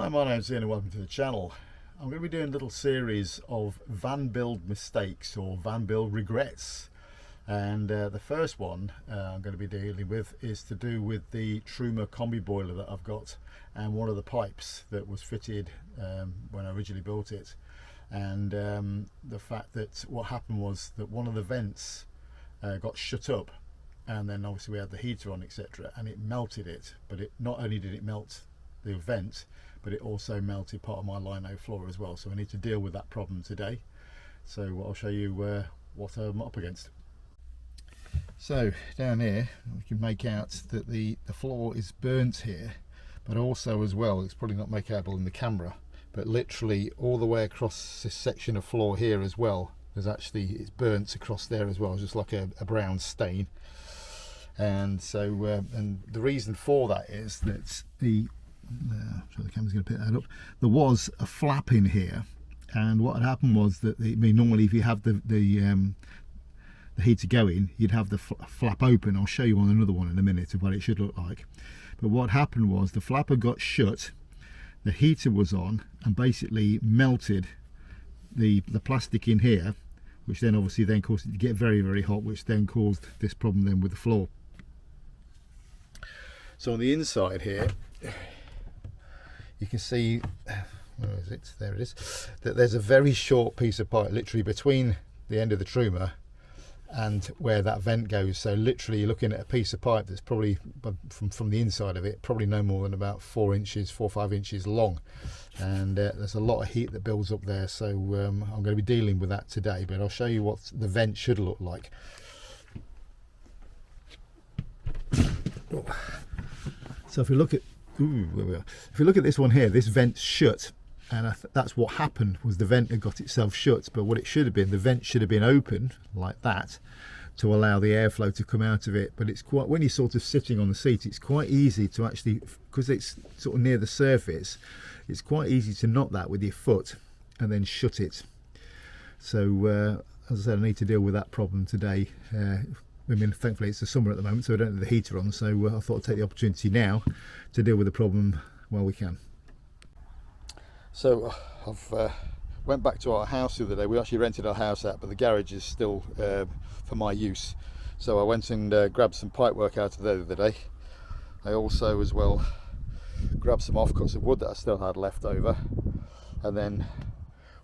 Hi, my name's Ian and welcome to the channel. I'm going to be doing a little series of van build mistakes or van build regrets, and the first one I'm going to be dealing with is to do with the Truma combi boiler that I've got and one of the pipes that was fitted when I originally built it, and the fact that what happened was that one of the vents got shut up, and then obviously we had the heater on, etc., and it melted it. But it not only did it melt the vent, but it also melted part of my lino floor as well. So I need to deal with that problem today. So I'll show you what I'm up against. So down here we can make out that the floor is burnt here, but also as well, it's probably not make outable in the camera, but literally all the way across this section of floor here as well, there's actually, it's burnt across there as well, just like a brown stain. And so and the reason for that is that so the camera's going to pick that up. There was a flap in here, and what had happened was that normally if you have the heater going, you'd have the flap open. I'll show you on another one in a minute of what it should look like. But what happened was the flapper got shut, the heater was on, and basically melted the plastic in here, which then obviously then caused it to get very, very hot, which then caused this problem then with the floor. So on the inside here, you can see, where is it? There it is. That there's a very short piece of pipe literally between the end of the Truma and where that vent goes. So literally you're looking at a piece of pipe that's probably from the inside of it, probably no more than about 4 or 5 inches long, and there's a lot of heat that builds up there. So I'm going to be dealing with that today, but I'll show you what the vent should look like. So if we look at if we look at this one here, this vent's shut, and that's what happened, was the vent had got itself shut. But what it should have been, the vent should have been open like that to allow the airflow to come out of it. But it's quite, when you're sort of sitting on the seat, it's quite easy to actually, because it's sort of near the surface, it's quite easy to knot that with your foot and then shut it. So as I said, I need to deal with that problem today. I mean, thankfully it's the summer at the moment, so I don't have the heater on, so I thought I'd take the opportunity now to deal with the problem while we can. So I've went back to our house the other day. We actually rented our house out, but the garage is still for my use. So I went and grabbed some pipe work out of there the other day. I also as well grabbed some offcuts of wood that I still had left over, and then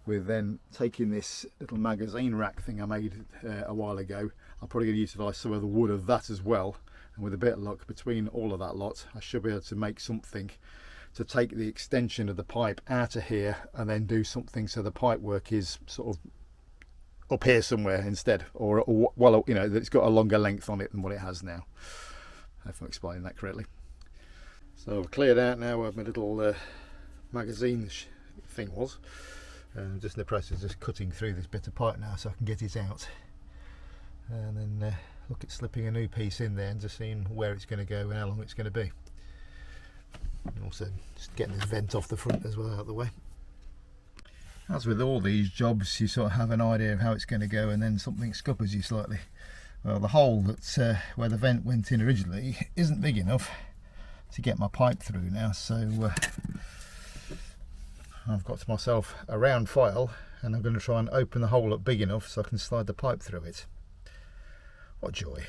we're then taking this little magazine rack thing I made a while ago. I'm probably going to utilise some of the wood of that as well, and with a bit of luck between all of that lot, I should be able to make something to take the extension of the pipe out of here and then do something so the pipe work is sort of up here somewhere instead, or well, you know, that it's got a longer length on it than what it has now, if I'm explaining that correctly. So I've cleared out now where my little magazine thing was. Just in the process of just cutting through this bit of pipe now so I can get it out, and then look at slipping a new piece in there and just seeing where it's going to go and how long it's going to be, and also just getting this vent off the front as well out of the way. As with all these jobs, you sort of have an idea of how it's going to go, and then something scuppers you slightly. Well, the hole that's where the vent went in originally isn't big enough to get my pipe through now, so I've got to myself a round file, and I'm going to try and open the hole up big enough so I can slide the pipe through it. What joy.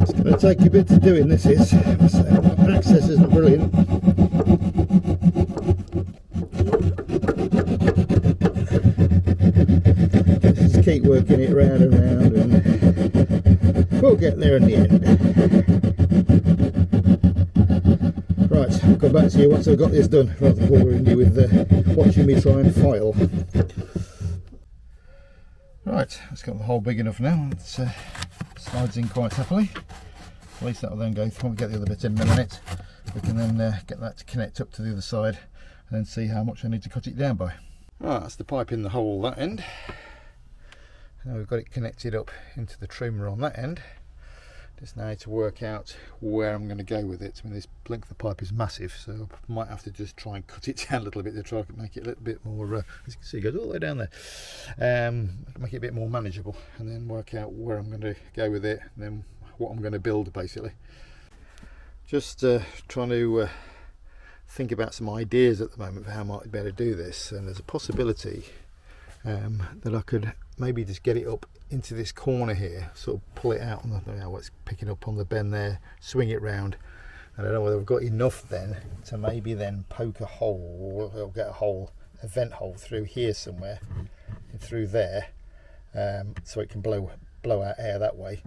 It's going to take a bit of doing, this is, so access isn't brilliant. Just keep working it round and round, and we'll get there in the end. Right, I'll come back to you once I've got this done, rather than boring you with watching me try and file. Right, it's got the hole big enough now. It slides in quite happily. At least that will then go through. We'll get the other bit in a minute. We can then get that to connect up to the other side, and then see how much I need to cut it down by. Right, that's the pipe in the hole that end. Now we've got it connected up into the trimmer on that end. Just now to work out where I'm going to go with it. I mean, this length of pipe is massive, so I might have to just try and cut it down a little bit to try and make it a little bit more, as you can see, it goes all the way down there. Make it a bit more manageable, and then work out where I'm going to go with it, and then what I'm going to build, basically. Just trying to think about some ideas at the moment for how I might be able to do this, and there's a possibility that I could maybe just get it up into this corner here, sort of pull it out on the, you know, what's picking up on the bend there, swing it round. I don't know whether I've got enough then to maybe then poke a hole, or get a vent hole through here somewhere, and through there, so it can blow out air that way.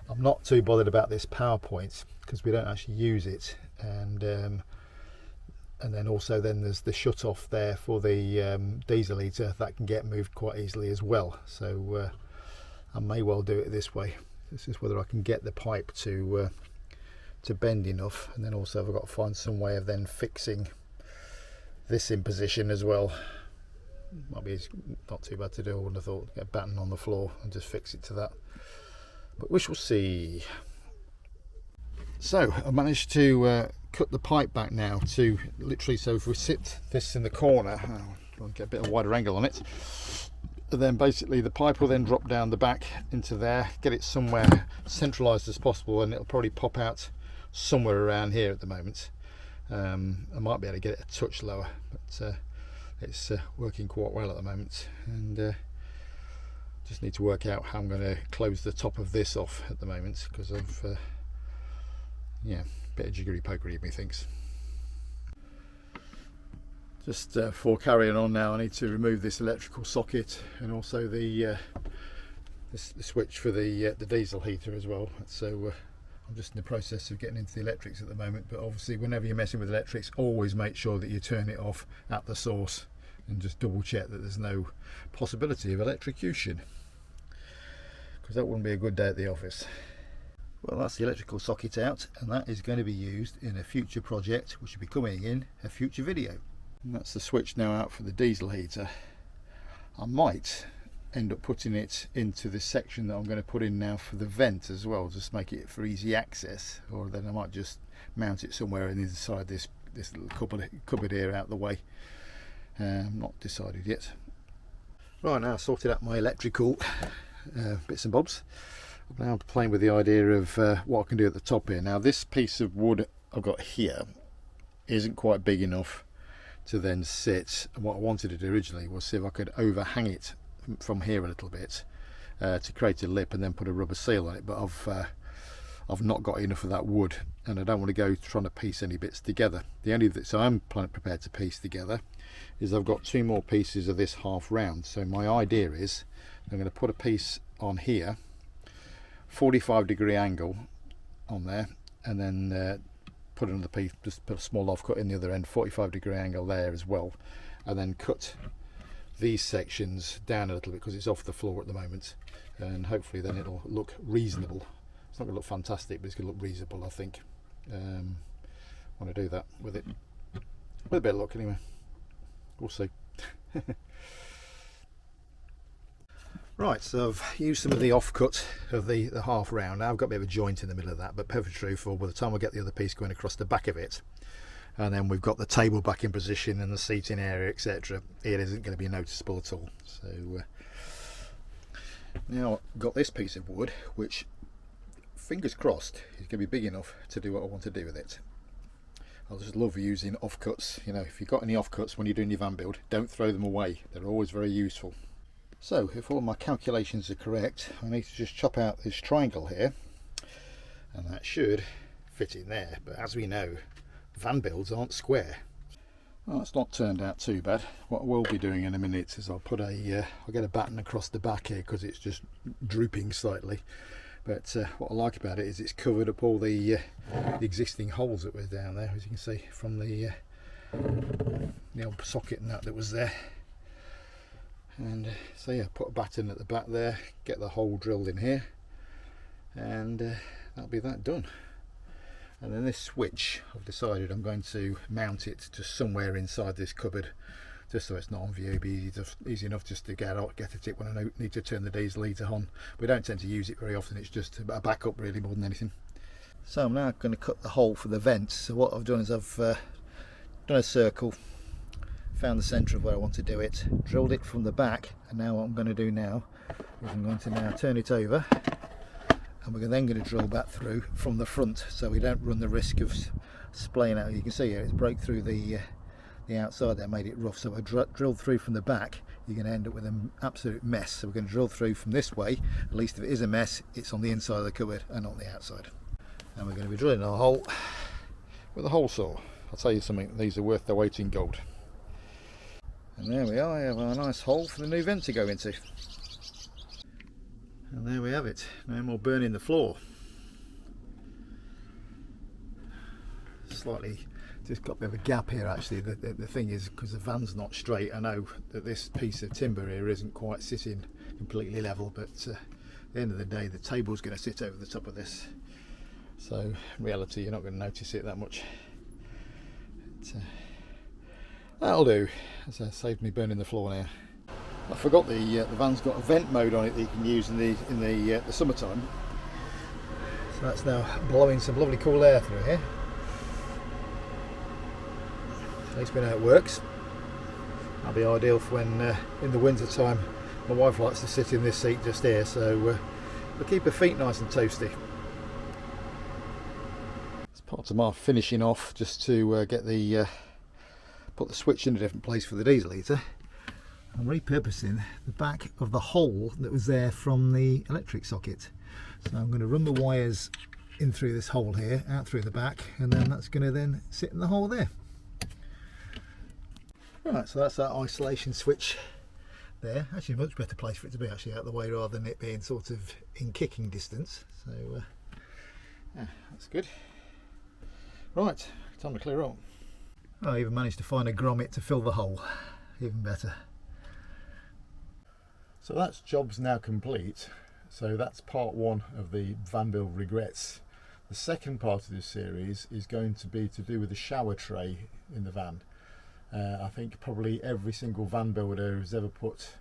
I'm not too bothered about this power point because we don't actually use it, and then also then there's the shut off there for the diesel heater that can get moved quite easily as well. So I may well do it this way. This is whether I can get the pipe to bend enough, and then also I've got to find some way of then fixing this in position as well. Might be not too bad to do. I wouldn't have thought, get a batten on the floor and just fix it to that, but we shall see. So I managed to cut the pipe back now to literally, so if we sit this in the corner, I'll get a bit of a wider angle on it, and then basically the pipe will then drop down the back into there, get it somewhere centralized as possible, and it'll probably pop out somewhere around here at the moment. I might be able to get it a touch lower, but it's working quite well at the moment, and just need to work out how I'm going to close the top of this off at the moment, because of yeah, a bit of jiggery pokery, methinks. Just before carrying on now, I need to remove this electrical socket and also the switch for the diesel heater as well. So I'm just in the process of getting into the electrics at the moment, but obviously whenever you're messing with electrics, always make sure that you turn it off at the source and just double check that there's no possibility of electrocution, because that wouldn't be a good day at the office. Well, that's the electrical socket out, and that is going to be used in a future project which will be coming in a future video. And that's the switch now out for the diesel heater. I might end up putting it into this section that I'm going to put in now for the vent as well, just make it for easy access, or then I might just mount it somewhere inside this little cupboard here out the way. Not decided yet. Right, now I've sorted out my electrical bits and bobs. I'm now playing with the idea of what I can do at the top here. Now this piece of wood I've got here isn't quite big enough to then sit, and what I wanted to do originally was see if I could overhang it from here a little bit to create a lip and then put a rubber seal on it, but I've not got enough of that wood, and I don't want to go trying to piece any bits together. The only bits I'm prepared to piece together is I've got two more pieces of this half round. So my idea is I'm going to put a piece on here, 45-degree angle on there, and then put another piece, just put a small offcut in the other end, 45-degree angle there as well, and then cut these sections down a little bit because it's off the floor at the moment, and hopefully then it'll look reasonable. It's not going to look fantastic, but it's going to look reasonable, I think. Want to do that with it with a bit of luck anyway. We'll see. Right, so I've used some of the offcut of the half round. Now I've got a bit of a joint in the middle of that, but perfect truthful, by the time I get the other piece going across the back of it, and then we've got the table back in position and the seating area, etc., it isn't going to be noticeable at all. So now I've got this piece of wood, which, fingers crossed, is going to be big enough to do what I want to do with it. I just love using offcuts. You know, if you've got any offcuts when you're doing your van build, don't throw them away. They're always very useful. So if all my calculations are correct, I need to just chop out this triangle here, and that should fit in there. But as we know, van builds aren't square. Well, that's not turned out too bad. What I will be doing in a minute is I'll get a batten across the back here because it's just drooping slightly. But what I like about it is it's covered up all the existing holes that were down there, as you can see from the old socket and that was there. And so yeah, put a batten at the back there, get the hole drilled in here, and that'll be that done. And then this switch, I've decided I'm going to mount it to somewhere inside this cupboard just so it's not on view. It'd be easy enough just to get at it when I need to turn the diesel heater on. We don't tend to use it very often, it's just a backup really more than anything. So I'm now going to cut the hole for the vents. So what I've done is I've done a circle, found the centre of where I want to do it, drilled it from the back, and now what I'm going to do now is I'm going to now turn it over, and we're then going to drill back through from the front so we don't run the risk of splaying out. You can see here it's broke through the outside there, made it rough. So I drilled through from the back, you're going to end up with an absolute mess. So we're going to drill through from this way. At least if it is a mess, it's on the inside of the cupboard and not the outside. And we're going to be drilling our hole with a hole saw. I'll tell you something, these are worth their weight in gold. And there we are, we have our nice hole for the new vent to go into. And there we have it, no more burning the floor. Slightly, just got a bit of a gap here actually. The thing is, because the van's not straight, I know that this piece of timber here isn't quite sitting completely level, but at the end of the day the table's going to sit over the top of this. So in reality you're not going to notice it that much. That'll do. That's saved me burning the floor now. I forgot the van's got a vent mode on it that you can use in the summertime. So that's now blowing some lovely cool air through here. At least we know it works. That'll be ideal for when in the winter time my wife likes to sit in this seat just here, so we'll keep her feet nice and toasty. It's part of my finishing off, just to get put the switch in a different place for the diesel heater. I'm repurposing the back of the hole that was there from the electric socket. So I'm going to run the wires in through this hole here, out through the back, and then that's going to then sit in the hole there. Right, so that's that isolation switch there. Actually a much better place for it to be, actually out of the way rather than it being sort of in kicking distance. So yeah, that's good. Right, time to clear up. I even managed to find a grommet to fill the hole, even better. So that's job's now complete. So that's part one of the van build regrets. The second part of this series is going to be to do with the shower tray in the van. I think probably every single van builder who's ever put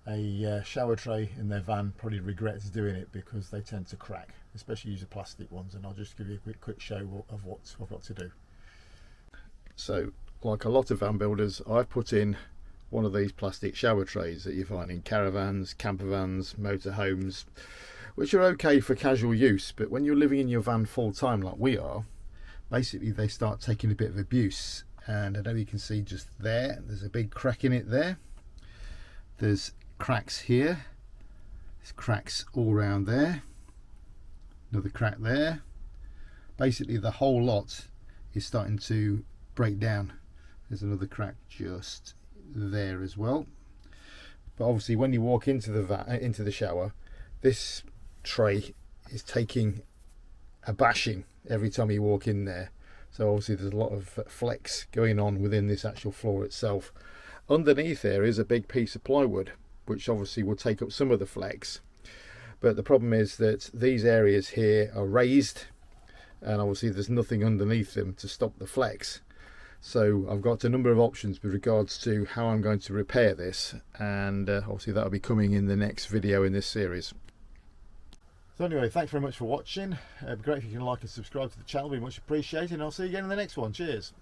a shower tray in their van probably regrets doing it, because they tend to crack, especially use the plastic ones, and I'll just give you a quick show of what I've got to do. So like a lot of van builders, I've put in one of these plastic shower trays that you find in caravans, camper vans, motorhomes, which are okay for casual use, but when you're living in your van full time like we are, basically they start taking a bit of abuse. And I know you can see just there's a big crack in it there. There's cracks here. There's cracks all around there. Another crack there. Basically the whole lot is starting to break down. There's another crack just there as well. But obviously when you walk into the shower, this tray is taking a bashing every time you walk in there. So obviously there's a lot of flex going on within this actual floor itself. Underneath there is a big piece of plywood, which obviously will take up some of the flex. But the problem is that these areas here are raised, and obviously there's nothing underneath them to stop the flex. So I've got a number of options with regards to how I'm going to repair this, and obviously that'll be coming in the next video in this series. So anyway, thanks very much for watching. It'd be great if you can like and subscribe to the channel, it'd be much appreciated, and I'll see you again in the next one. Cheers.